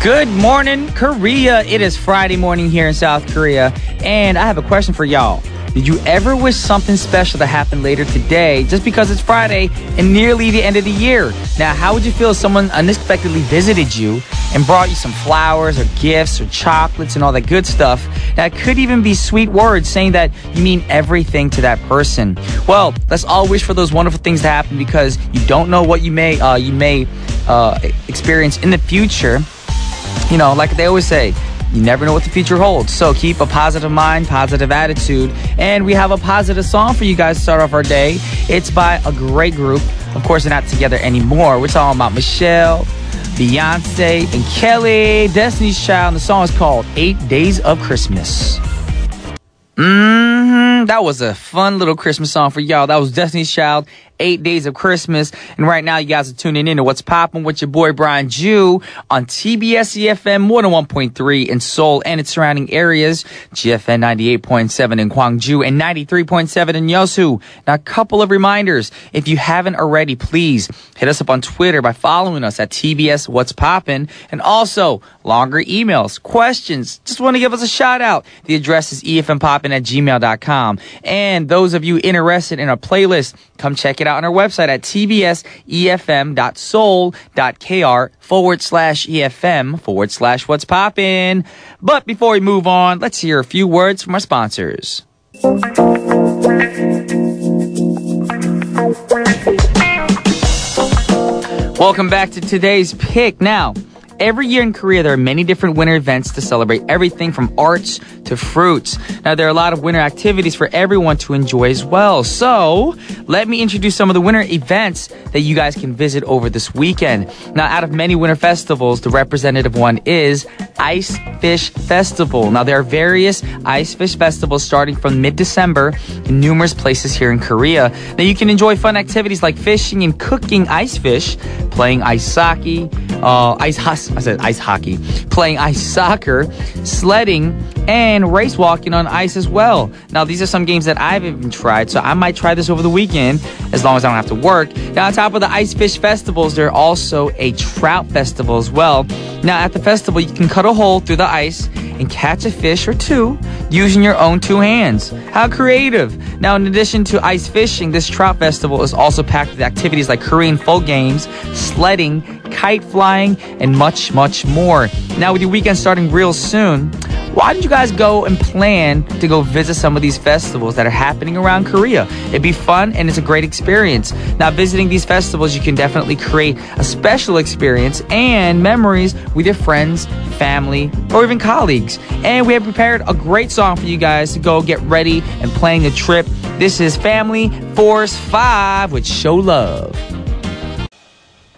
Good morning, Korea. It is Friday morning here in South Korea, and I have a question for y'all. Did you ever wish something special to happen later today just because it's Friday and nearly the end of the year? Now, how would you feel if someone unexpectedly visited you and brought you some flowers or gifts or chocolates and all that good stuff? Now, it could even be sweet words saying that you mean everything to that person. Well, let's all wish for those wonderful things to happen because you don't know what you may experience in the future. You know, like they always say, you never know what the future holds. So keep a positive mind, positive attitude. And we have a positive song for you guys to start off our day. It's by a great group. Of course, they're not together anymore. We're talking about Michelle, Beyonce, and Kelly, Destiny's Child. And the song is called 8 Days of Christmas. That was a fun little Christmas song for y'all. That was Destiny's Child, 8 Days of Christmas. And right now, you guys are tuning in to What's Poppin' with your boy Brian Jew on TBS efm 101.3 in Seoul and its surrounding areas, GFN 98.7 in Gwangju and 93.7 in Yeosu. Now, a couple of reminders. If you haven't already, please hit us up on Twitter by following us at TBS What's Poppin'. And also, longer emails, questions, just want to give us a shout out. The address is efmpoppin@gmail.com. And those of you interested in a playlist, come check it out on our website at tbsefm.soul.kr/EFM/what's poppin'. But before we move on, let's hear a few words from our sponsors. Welcome back to today's pick. Now, every year in Korea, there are many different winter events to celebrate everything from arts to fruits. Now, there are a lot of winter activities for everyone to enjoy as well. So, let me introduce some of the winter events that you guys can visit over this weekend. Now, out of many winter festivals, the representative one is Ice Fish Festival. Now, there are various ice fish festivals starting from mid-December in numerous places here in Korea. Now, you can enjoy fun activities like fishing and cooking ice fish, playing ice hockey, playing ice soccer, sledding, and race walking on ice as well. Now, these are some games that I've even tried, so I might try this over the weekend as long as I don't have to work. Now, on top of the ice fish festivals, there are also a trout festival as well. Now, at the festival, you can cut a hole through the ice and catch a fish or two using your own two hands. How creative. Now, in addition to ice fishing, this trout festival is also packed with activities like Korean folk games, sledding, kite flying, and much, much more. Now, with your weekend starting real soon, why don't you guys go and plan to go visit some of these festivals that are happening around Korea? It'd be fun and it's a great experience. Now, visiting these festivals, you can definitely create a special experience and memories with your friends, family, or even colleagues. And we have prepared a great song for you guys to go get ready and plan the trip. This is Family Force 5 with Show Love.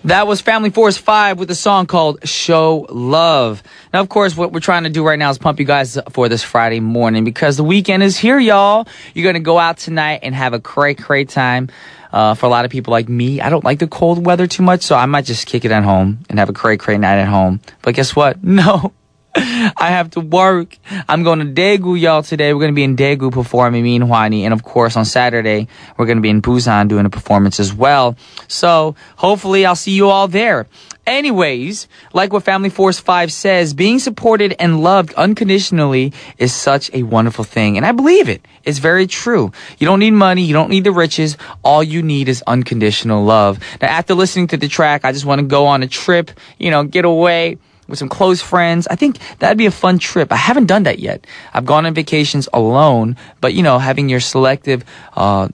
That was Family Force 5 with a song called Show Love. Now, of course, what we're trying to do right now is pump you guys up for this Friday morning because the weekend is here, y'all. You're going to go out tonight and have a great time. For a lot of people like me, I don't like the cold weather too much, so I might just kick it at home and have a great night at home. But guess what? No. I have to work. I'm going to Daegu, y'all, today. We're going to be in Daegu performing, me and Hwani. And, of course, on Saturday, we're going to be in Busan doing a performance as well. So, hopefully, I'll see you all there. Anyways, like what Family Force 5 says, being supported and loved unconditionally is such a wonderful thing. And I believe it. It's very true. You don't need money. You don't need the riches. All you need is unconditional love. Now, after listening to the track, I just want to go on a trip, get away with some close friends. I think that'd be a fun trip. I haven't done that yet. I've gone on vacations alone, but having your selective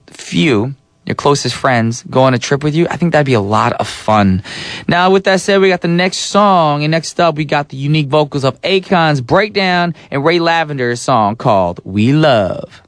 few, your closest friends, go on a trip with you, I think that'd be a lot of fun. Now, with that said, we got the next song, and next up, we got the unique vocals of Akon's Breakdown and Ray Lavender's song called We Love.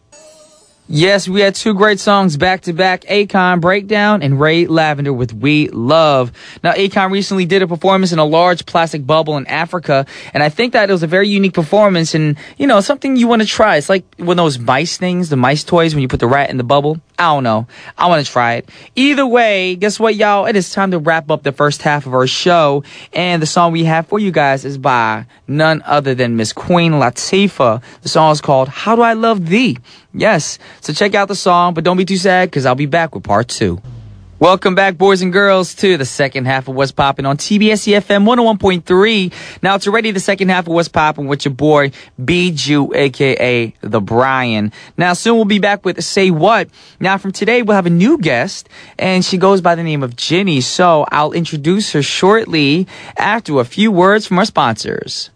Yes, we had two great songs back-to-back, Akon Breakdown and Ray Lavender with We Love. Now, Akon recently did a performance in a large plastic bubble in Africa, and I think that it was a very unique performance and, something you want to try. It's like one of those mice things, the mice toys when you put the rat in the bubble. I don't know. I want to try it. Either way, guess what, y'all? It is time to wrap up the first half of our show, and the song we have for you guys is by none other than Miss Queen Latifah. The song is called How Do I Love Thee? Yes, so check out the song, but don't be too sad because I'll be back with part 2. Welcome back, boys and girls, to the second half of What's Poppin' on TBS efm 101.3. Now, it's already the second half of What's Poppin' with your boy, Bijou, a.k.a. The Brian. Now, soon we'll be back with Say What. Now, from today, we'll have a new guest, and she goes by the name of Ginny. So I'll introduce her shortly after a few words from our sponsors.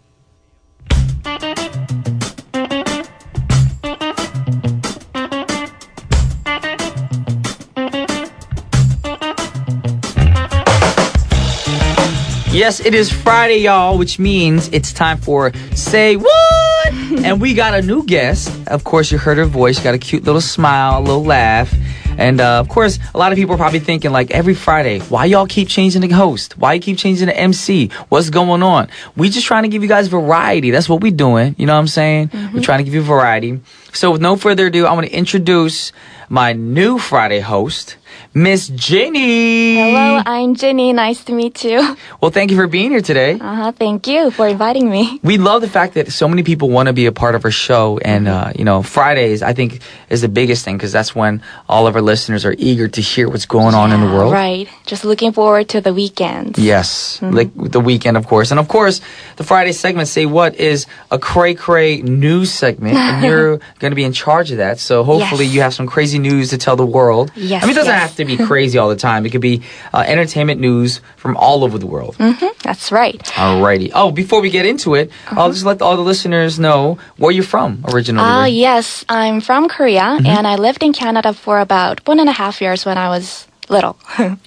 Yes, it is Friday, y'all, which means it's time for Say What? And we got a new guest. Of course, you heard her voice. She got a cute little smile, a little laugh. And, of course, a lot of people are probably thinking, like, every Friday, why y'all keep changing the host? Why you keep changing the MC? What's going on? We just trying to give you guys variety. That's what we doing. You know what I'm saying? We're trying to give you variety. So with no further ado, I want to introduce my new Friday host, Miss Ginny. Hello, I'm Ginny. Nice to meet you. Well, thank you for being here today. Thank you for inviting me. We love the fact that so many people want to be a part of our show. And, you know, Fridays, I think, is the biggest thing because that's when all of our listeners are eager to hear what's going on in the world. Right. Just looking forward to the weekends. Yes. Like the weekend, of course. And, of course, the Friday segment, Say What, is a cray-cray news segment. And you're going to be in charge of that. So hopefully you have some crazy news to tell the world. Yes. I mean, it doesn't have to be crazy all the time. It could be entertainment news from all over the world. That's right. Alrighty. Oh, before we get into it, I'll just let all the listeners know where you're from originally. Yes, I'm from Korea, and I lived in Canada for about 1.5 years when I was little. A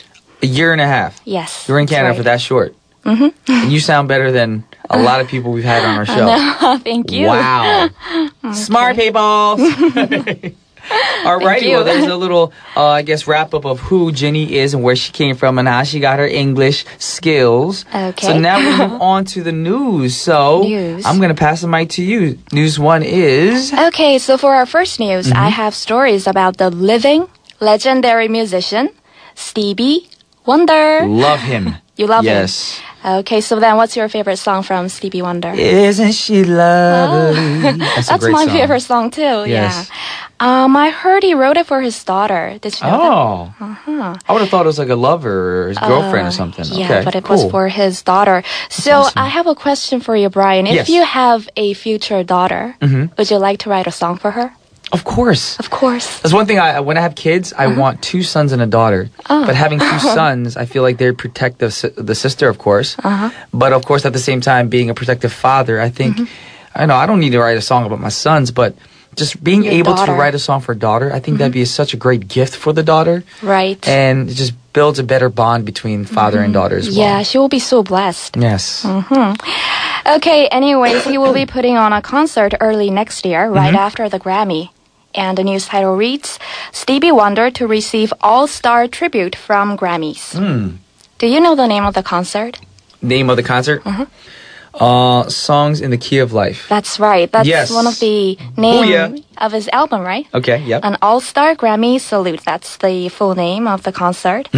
year and a half. Yes. You were in Canada for that short. And you sound better than a lot of people we've had on our show. No, thank you. Wow. Smart people. Alrighty, well, there's a little, I guess, wrap-up of who Ginny is and where she came from and how she got her English skills. Okay. So now we move on to the news. So News. I'm going to pass the mic to you. News one is... Okay, so for our first news, I have stories about the living, legendary musician, Stevie Wonder. Love him. You love him? Yes. Okay, so then what's your favorite song from Stevie Wonder? Isn't she lovely? That's a That's great my song. favorite song too. Yes. Yeah. I heard he wrote it for his daughter. Did you know Oh. I would have thought it was like a lover or his girlfriend or something. that? Yeah, Okay, but it cool. was for his daughter. So awesome. I have a question for you, Brian. If Yes. you have a future daughter, would you like to write a song for her? Of course. Of course. That's one thing. When I have kids, I want 2 sons and a daughter. Oh. But having 2 sons, I feel like they protect the sister, of course. But of course, at the same time, being a protective father, I think, I know I don't need to write a song about my sons, but just being Your able daughter. to write a song for a daughter, I think that'd be such a great gift for the daughter. Right. And it just builds a better bond between father and daughter as well. Yeah, she will be so blessed. Yes. Okay, anyways, he will be putting on a concert early next year, right after the Grammy. And the news title reads, Stevie Wonder to receive all-star tribute from Grammys. Do you know the name of the concert? Name of the concert? Songs in the Key of Life. That's right. That's Yes. one of the name Booyah. of his album, right? Okay, yep. An All-Star Grammy Salute. That's the full name of the concert.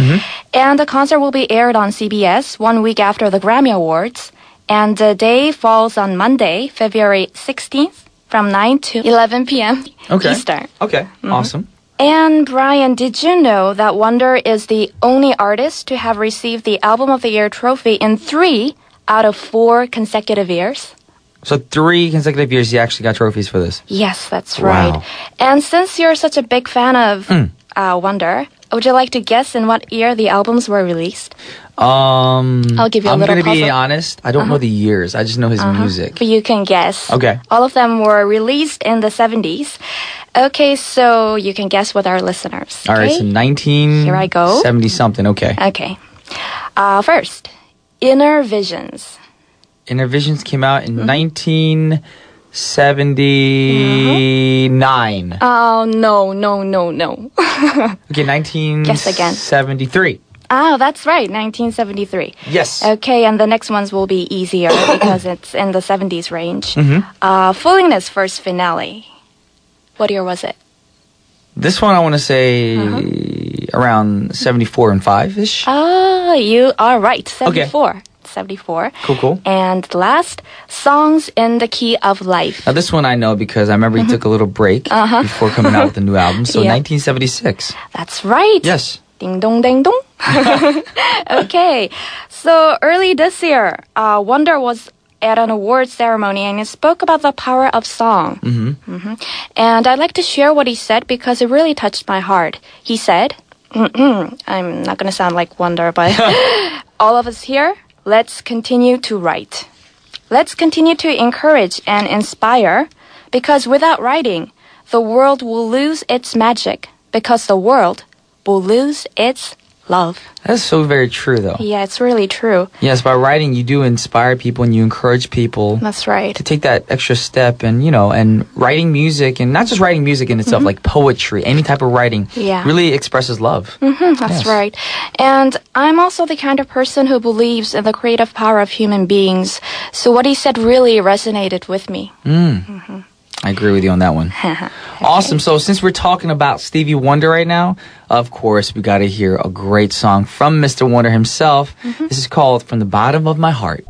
And the concert will be aired on CBS 1 week after the Grammy Awards. And the day falls on Monday, February 16th from 9 to 11 p.m. Okay. Eastern. Okay, awesome. And Brian, did you know that Wonder is the only artist to have received the Album of the Year trophy in 3 out of 4 consecutive years? So 3 consecutive years you actually got trophies for this. Yes, that's Wow. right. And since you're such a big fan of Wonder, would you like to guess in what year the albums were released? I'll give you a I'm little gonna be puzzle. honest. I don't know the years. I just know his music. But you can guess. Okay. All of them were released in the 70s. Okay, so you can guess with our listeners. All right, okay? so 1970 Here I go. something. Okay. Okay. First, Inner Visions. Inner Visions came out in 1979. Oh, no. Okay, 1973. Guess again. Oh, that's right, 1973. Yes. Okay, and the next ones will be easier because it's in the 70s range. Foolingness First Finale. What year was it? This one I want to say around 74 and 5-ish. Oh, you are right, 74. 74. Cool. And last, Songs in the Key of Life. Now this one I know because I remember he took a little break before coming out with the new album. So Yeah. 1976. That's right. Yes. Ding dong, ding dong. Okay, so early this year, Wonder was at an awards ceremony and he spoke about the power of song. And I'd like to share what he said because it really touched my heart. He said, I'm not going to sound like Wonder, but all of us here, let's continue to write. Let's continue to encourage and inspire because without writing, the world will lose its magic because the world will lose its love. That's so very true, though. Yeah, it's really true. Yes, by writing, you do inspire people and you encourage people. That's right. To take that extra step and, and writing music, and not just writing music in itself, like poetry, any type of writing, really expresses love. That's right. And I'm also the kind of person who believes in the creative power of human beings. So what he said really resonated with me. I agree with you on that one. Okay. Awesome. So since we're talking about Stevie Wonder right now, of course, we got to hear a great song from Mr. Wonder himself. This is called From the Bottom of My Heart.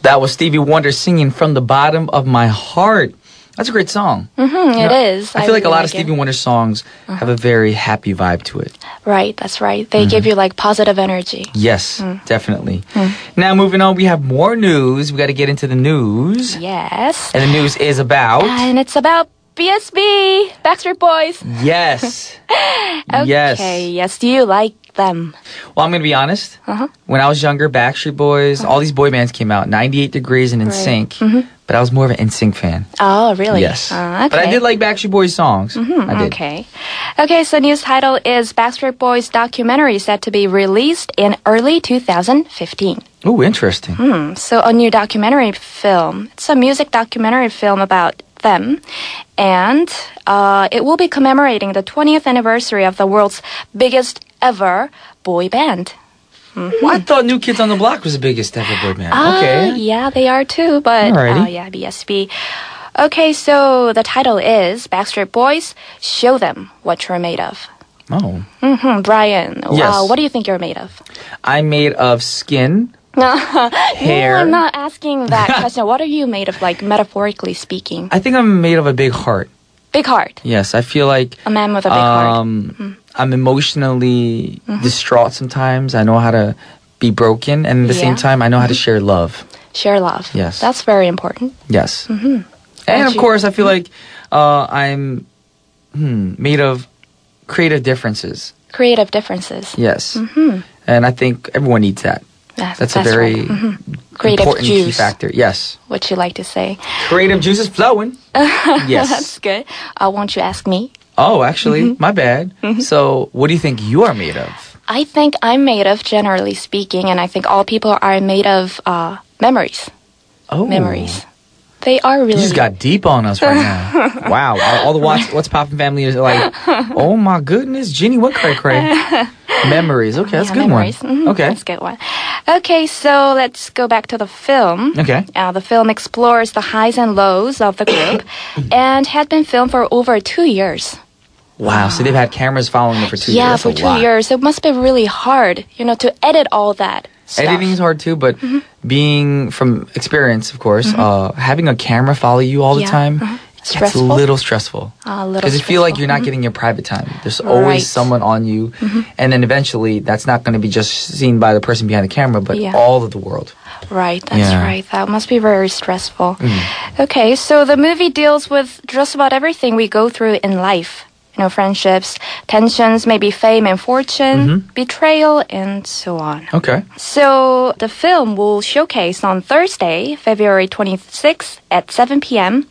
That was Stevie Wonder singing From the Bottom of My Heart. That's a great song. It is. I feel like a lot of Stevie Wonder songs have a very happy vibe to it. Right, that's right. They give you like positive energy. Yes, definitely. Now, moving on, we have more news. We got to get into the news. Yes. And the news is about... And it's about BSB, Backstreet Boys. Yes. Okay, yes. Do you like them? Well, I'm going to be honest. When I was younger, Backstreet Boys, all these boy bands came out, 98 Degrees and NSYNC. But I was more of an NSYNC fan. Oh, really? Yes. Okay. But I did like Backstreet Boys songs. I did. Okay, so news title is Backstreet Boys documentary set to be released in early 2015. Oh, interesting. So a new documentary film. It's a music documentary film about them. And it will be commemorating the 20th anniversary of the world's biggest ever boy band. Well, I thought New Kids on the Block was the biggest ever boy band. Okay. Yeah, they are too, but yeah, BSB. Okay, so the title is Backstreet Boys, Show Them What You're Made Of. Oh. Brian, Yes. what do you think you're made of? I'm made of skin, hair. No, I'm not asking that question. What are you made of, like, metaphorically speaking? I think I'm made of a big heart. Big heart. Yes, I feel like... A man with a big heart. I'm emotionally distraught sometimes. I know how to be broken. And at the same time, I know how to share love. Share love. Yes. That's very important. Yes. And of course, I feel like I'm made of creative differences. Creative differences. Yes. And I think everyone needs that. That's a very important key factor. Yes. What you like to say. Creative juice is flowing. Yes. That's good. Won't you ask me? Oh, actually, my bad. So, what do you think you are made of? I think I'm made of, generally speaking, and I think all people are made of memories. Oh. Memories. They are really... You just got deep on us right now. Wow. All the What's Poppin' family is like, oh my goodness, Jenny, what cray-cray? Memories. Okay, that's a good memories. one. Okay. That's a good one. Okay, so let's go back to the film. Okay. The film explores the highs and lows of the group and had been filmed for over 2 years. Wow, so they've had cameras following them for 2 years. Yeah, for 2 years. It must be really hard, to edit all that stuff. Editing is hard too, but being from experience, of course, having a camera follow you all the time, it's a little stressful. Because you feel like you're not getting your private time. There's always someone on you, and then eventually that's not going to be just seen by the person behind the camera, but all of the world. Right, that's right. That must be very stressful. Okay, so the movie deals with just about everything we go through in life. Friendships, tensions, maybe fame and fortune, betrayal, and so on. Okay. So the film will showcase on Thursday, February 26th at 7 p.m.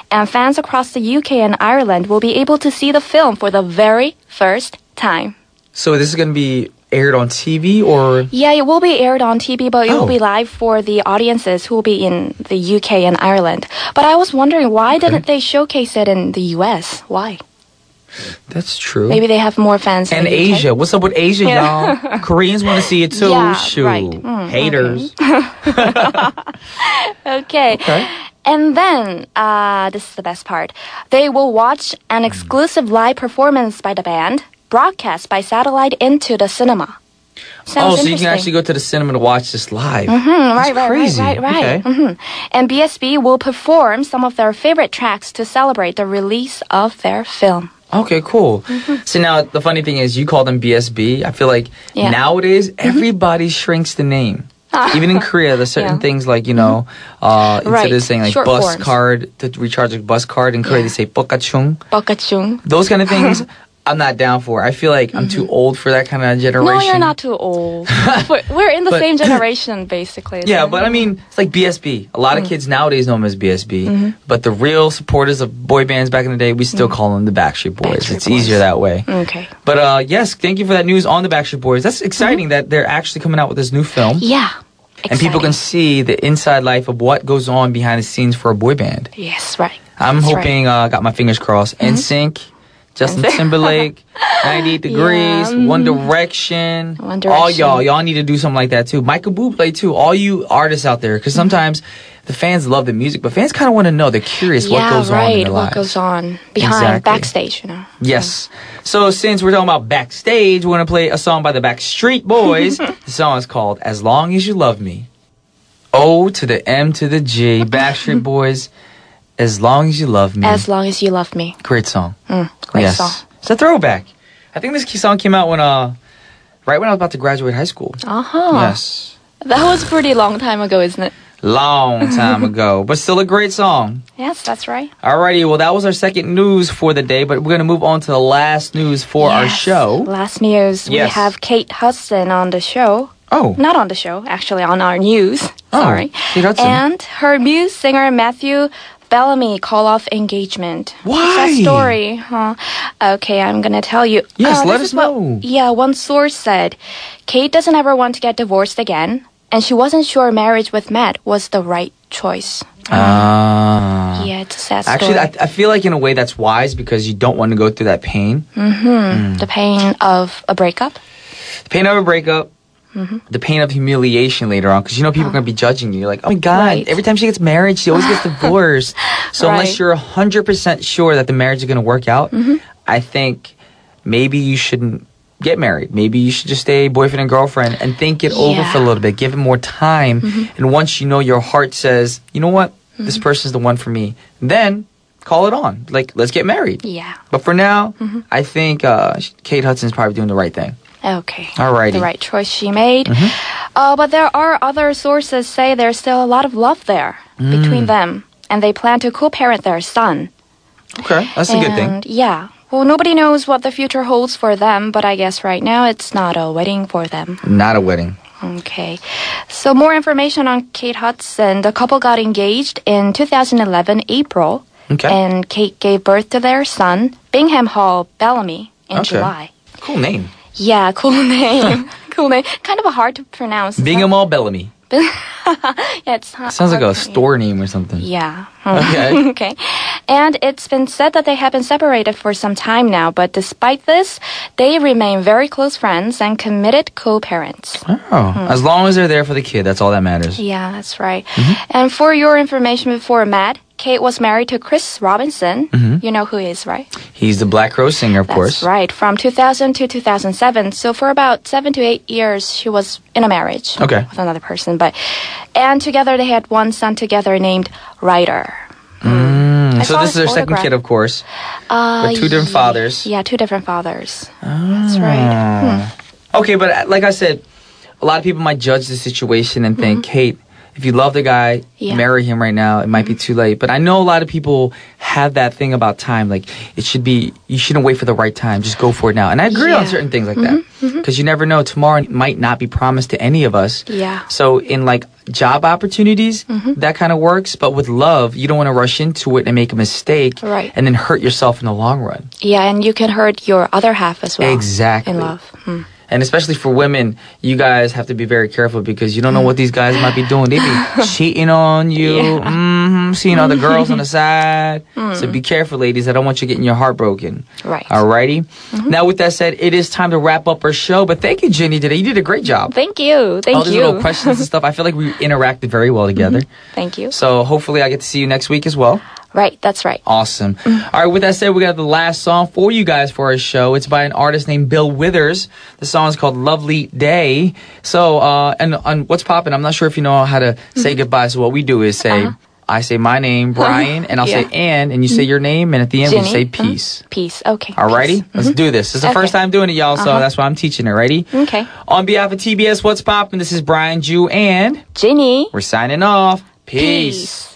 And fans across the UK and Ireland will be able to see the film for the very first time. So this is going to be aired on TV or? Yeah, it will be aired on TV, but it will be live for the audiences who will be in the UK and Ireland. But I was wondering, why didn't they showcase it in the US? Why? That's true. Maybe they have more fans in Asia. UK. What's up with Asia, y'all? Koreans want to see it too. Yeah, Shoot. Right. Haters. Okay. And then, this is the best part. They will watch an exclusive live performance by the band, broadcast by satellite into the cinema. Sounds so you can actually go to the cinema to watch this live. Right. Okay. And BSB will perform some of their favorite tracks to celebrate the release of their film. Okay, cool. So now the funny thing is you call them BSB. I feel like nowadays everybody shrinks the name. Even in Korea, there's certain things like, instead of saying like Short bus forms. card, to recharge a bus card, in Korea they say 볶아충. 볶아충. Those kind of things I'm not down for. I feel like I'm too old for that kind of generation. No, you're not too old. We're in the same generation, basically. Yeah, but I mean, it's like BSB. A lot of kids nowadays know them as BSB. But the real supporters of boy bands back in the day, we still call them the Backstreet Boys. It's easier that way. Okay. But yes, thank you for that news on the Backstreet Boys. That's exciting that they're actually coming out with this new film. Yeah. And people can see the inside life of what goes on behind the scenes for a boy band. Yes, right. I'm hoping, got my fingers crossed, NSYNC, Justin Timberlake, 98 Degrees, One Direction. All y'all need to do something like that too. Michael Bublé too. All you artists out there, because sometimes the fans love the music, but fans kind of want to know. They're curious what goes on in their lives. What goes on behind, backstage, Yes. So since we're talking about backstage, we're going to play a song by the Backstreet Boys. The song is called As Long As You Love Me. O to the M to the G. Backstreet Boys, As Long As You Love Me. As Long As You Love Me. Great song. Great song. It's a throwback. I think this song came out right when I was about to graduate high school. Yes. That was a pretty long time ago, isn't it? Long time ago, but still a great song. Yes, that's right. Alrighty, well that was our second news for the day, but we're going to move on to the last news for our show. Last news. We have Kate Hudson on the show. Oh. Not on the show, actually on our news. Sorry. Kate Hudson. And her muse singer Matthew Bellamy call off engagement. Why? What's that story? Huh? Okay, I'm going to tell you. Yes, let us know. One source said, Kate doesn't ever want to get divorced again, and she wasn't sure marriage with Matt was the right choice. Yeah, it's a sad story. Actually, I feel like in a way that's wise because you don't want to go through that pain. The pain of a breakup. The pain of a breakup. The pain of humiliation later on, because people are going to be judging you. You're like, oh my God, every time she gets married, she always gets divorced. So unless you're 100% sure that the marriage is going to work out, I think maybe you shouldn't get married. Maybe you should just stay boyfriend and girlfriend and think it over for a little bit. Give it more time. And once you know your heart says, you know what, this person's the one for me, then call it on. Like, let's get married. Yeah. But for now, I think Kate Hudson's probably doing the right thing. Okay. Alrighty. The right choice she made. But there are other sources say there's still a lot of love there between them. And they plan to co-parent their son. Okay, that's a good thing. Yeah. Well, nobody knows what the future holds for them, but I guess right now it's not a wedding for them. Not a wedding. Okay. So more information on Kate Hudson. The couple got engaged in 2011, April. Okay. And Kate gave birth to their son, Bingham Hall Bellamy, in July. Cool name. Yeah, cool name. Cool name. Kind of a hard to pronounce. Bingham Hall Bellamy. Yeah, it's hard. Sounds like a store name or something. Yeah. Okay. Okay. And it's been said that they have been separated for some time now, but despite this, they remain very close friends and committed co-parents. Oh, as long as they're there for the kid, that's all that matters. Yeah, that's right. And for your information before Matt, Kate was married to Chris Robinson. You know who he is, right? He's the Black Rose singer, of course. That's right. From 2000 to 2007. So for about 7 to 8 years, she was in a marriage with another person. And together they had one son together named Ryder. So this is their second kid, of course. But two different fathers. Yeah, two different fathers. That's right. Okay, but like I said, a lot of people might judge the situation and think, Kate, if you love the guy, marry him right now. It might be too late. But I know a lot of people have that thing about time. Like, you shouldn't wait for the right time. Just go for it now. And I agree on certain things like that. Because you never know. Tomorrow might not be promised to any of us. Yeah. So in like job opportunities, that kind of works. But with love, you don't want to rush into it and make a mistake. Right. And then hurt yourself in the long run. Yeah, and you can hurt your other half as well. Exactly. In love. And especially for women, you guys have to be very careful because you don't know what these guys might be doing. They be cheating on you, seeing other girls on the side. So be careful, ladies. I don't want you getting your heart broken. Right. Alrighty. Now, with that said, it is time to wrap up our show. But thank you, Jenny, today. You did a great job. Tk you. Thank all these you. little questions and stuff. I feel like we interacted very well together. Thank you. So hopefully I get to see you next week as well. Right, that's right. Awesome. All right, with that said, we got the last song for you guys for our show. It's by an artist named Bill Withers. The song is called Lovely Day. So, and on What's Poppin', I'm not sure if you know how to say goodbye. So what we do is say, I say my name, Brian, and I'll say and you say your name, and at the end we say peace. Peace. Okay. Alrighty, let's do this. This is the first time doing it, y'all, so that's why I'm teaching it. Ready? Okay. On behalf of TBS What's Poppin', this is Brian, Ju, and Ginny. we're signing off. Peace.